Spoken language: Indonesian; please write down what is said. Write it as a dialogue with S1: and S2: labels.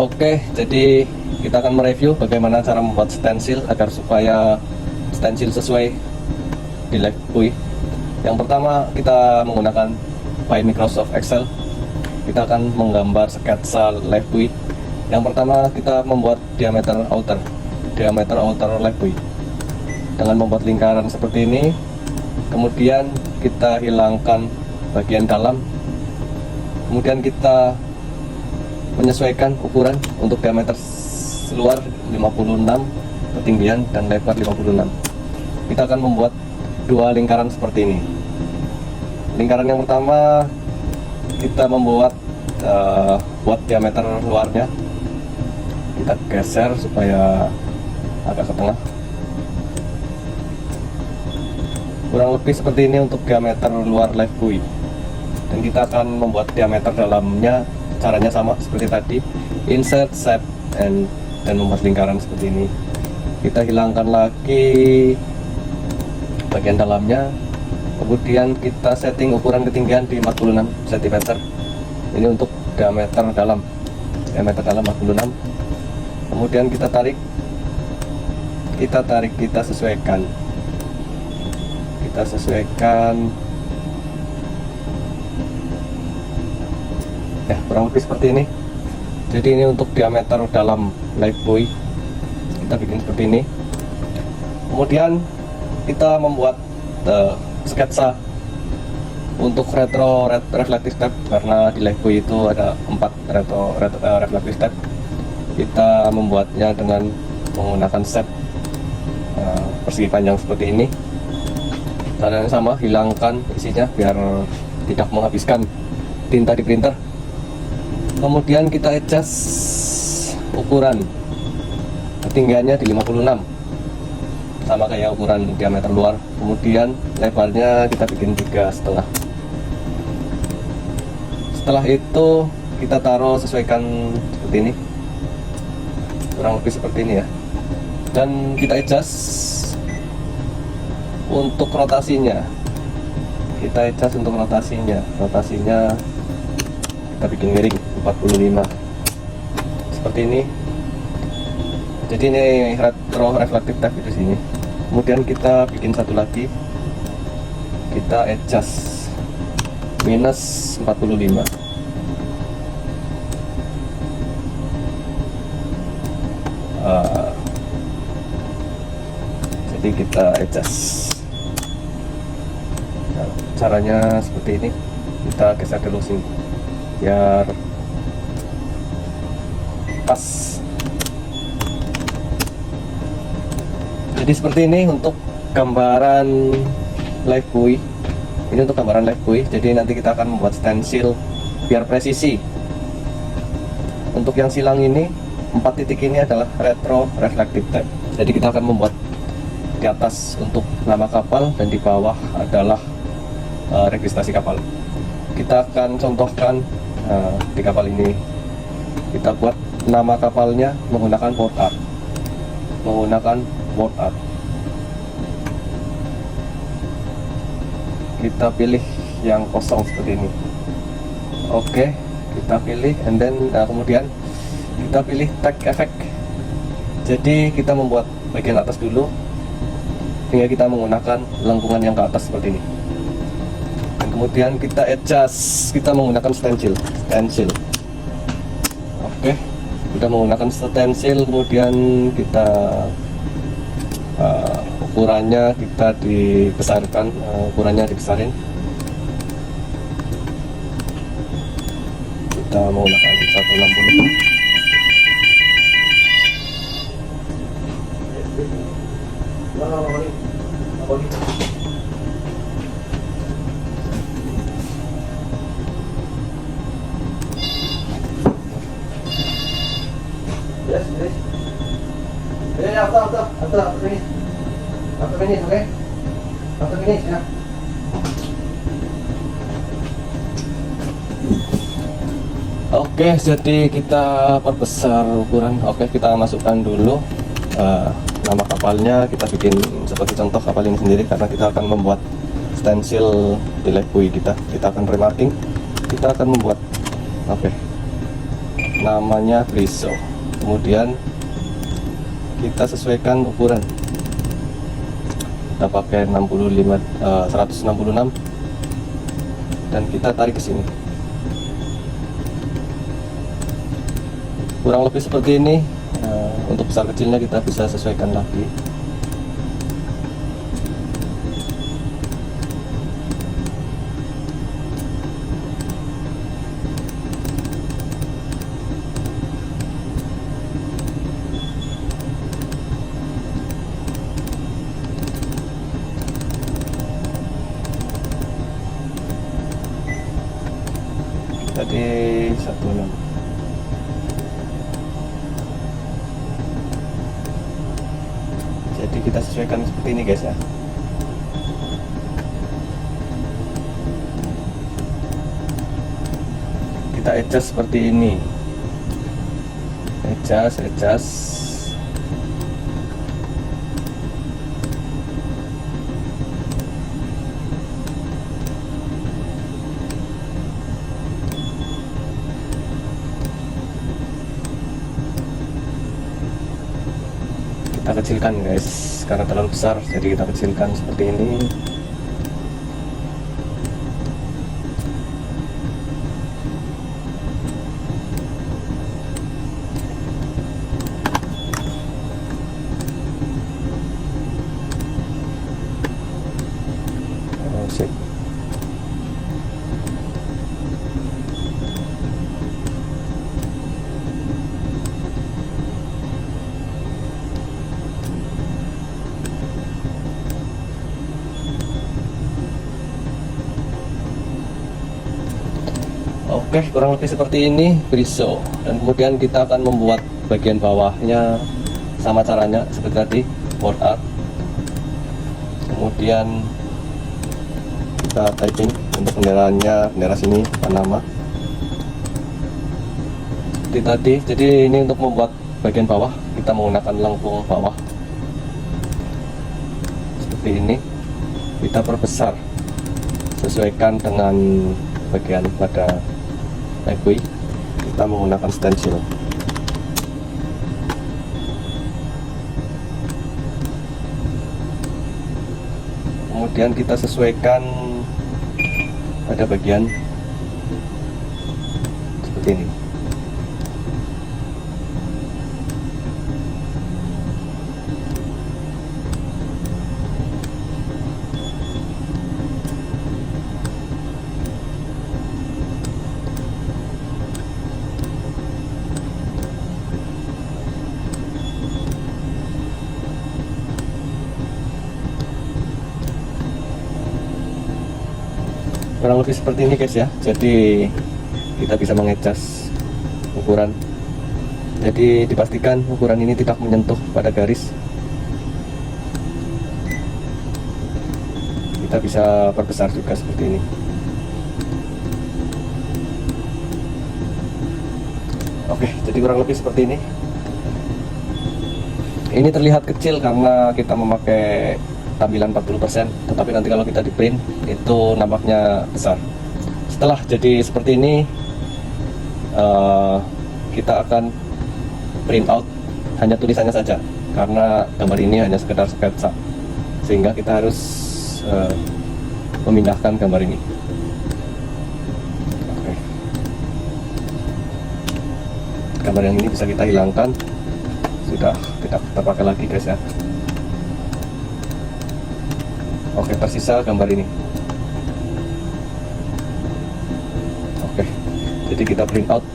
S1: Oke, jadi kita akan mereview bagaimana cara membuat stensil agar supaya stensil sesuai di LiveBuoy. Yang pertama, kita menggunakan file Microsoft Excel. Kita akan menggambar sketsa LiveBuoy. Yang pertama, kita membuat diameter outer LiveBuoy dengan membuat lingkaran seperti ini. Kemudian kita hilangkan bagian dalam. Kemudian kita menyesuaikan ukuran untuk diameter luar 56, ketinggian dan lebar 56. Kita akan membuat dua lingkaran seperti ini. Lingkaran yang pertama kita membuat buat diameter luarnya, kita geser supaya agak ke tengah, kurang lebih seperti ini untuk diameter luar LiveBuoy. Dan kita akan membuat diameter dalamnya, caranya sama seperti tadi, insert, shape, dan membuat lingkaran seperti ini. Kita hilangkan lagi bagian dalamnya, kemudian kita setting ukuran ketinggian di 46 cm. Ini untuk diameter dalam 46. Kemudian kita tarik, kita sesuaikan ya, kurang lebih seperti ini. Jadi ini untuk diameter dalam LiveBuoy, kita bikin seperti ini. Kemudian kita membuat sketsa untuk retro reflective tab, karena di LiveBuoy itu ada 4 retro reflective tab. Kita membuatnya dengan menggunakan set persegi panjang seperti ini. Caranya sama, hilangkan isinya biar tidak menghabiskan tinta di printer. Kemudian kita adjust ukuran ketinggiannya di 56, sama kayak ukuran diameter luar. Kemudian lebarnya kita bikin 3,5. Setelah itu kita taruh, sesuaikan seperti ini, kurang lebih seperti ini ya. Dan kita adjust untuk rotasinya, rotasinya kita bikin miring 45 seperti ini. Jadi ini retro reflective tab di sini. Kemudian kita bikin satu lagi, kita adjust minus 45. Jadi kita adjust. Nah, caranya seperti ini. Kita geser dulu sini biar pas. Jadi seperti ini untuk gambaran LiveBuoy. Ini untuk gambaran LiveBuoy. Jadi nanti kita akan membuat stensil biar presisi. Untuk yang silang ini, 4 titik ini adalah retro reflective tab. Jadi kita akan membuat di atas untuk nama kapal dan di bawah adalah registrasi kapal. Kita akan contohkan di kapal ini. Kita buat nama kapalnya menggunakan word art. Kita pilih yang kosong seperti ini. Oke, kita pilih, and then kemudian kita pilih tag effect. Jadi kita membuat bagian atas dulu, sehingga kita menggunakan lengkungan yang ke atas seperti ini. Dan kemudian kita adjust, kita menggunakan stensil. Oke, kita menggunakan stensil. Kemudian kita ukurannya kita dibesarkan, dibesarin. Kita menggunakan 160. Yes. After finish, okay? After finish, ya. Oke, jadi kita perbesar ukuran. Oke, kita masukkan dulu nama kapalnya. Kita bikin seperti contoh kapal ini sendiri, karena kita akan membuat stensil di LiveBuoy kita. Kita akan remarking. Kita akan membuat namanya Briso. Kemudian kita sesuaikan ukuran, kita pakai 166 dan kita tarik ke sini. Kurang lebih seperti ini. Untuk besar kecilnya kita bisa sesuaikan lagi. Tadi 16. Jadi kita sesuaikan seperti ini guys ya. Kita adjust seperti ini. Adjust. Kita kecilkan guys, karena terlalu besar, jadi kita kecilkan seperti ini. Sip. Oke, kurang lebih seperti ini Briso. Dan kemudian kita akan membuat bagian bawahnya sama caranya seperti tadi, word art. Kemudian kita typing untuk benderanya, bendera sini Panama seperti tadi. Jadi ini untuk membuat bagian bawah kita menggunakan lengkung bawah seperti ini. Kita perbesar sesuaikan dengan bagian pada Ekui. Kita menggunakan stensil. Kemudian kita sesuaikan pada bagian seperti ini. Kurang lebih seperti ini guys ya. Jadi kita bisa mengadjust ukuran. Jadi dipastikan ukuran ini tidak menyentuh pada garis. Kita bisa perbesar juga seperti ini. Oke, jadi kurang lebih seperti ini. Ini terlihat kecil karena kita memakai tampilan 40%, tetapi nanti kalau kita di print itu nampaknya besar. Setelah jadi seperti ini, kita akan print out hanya tulisannya saja, karena gambar ini hanya sekedar sketsa, sehingga kita harus memindahkan gambar ini. Oke. Gambar yang ini bisa kita hilangkan, sudah tidak terpakai lagi guys ya. Oke, tersisa gambar ini. Oke, jadi kita print out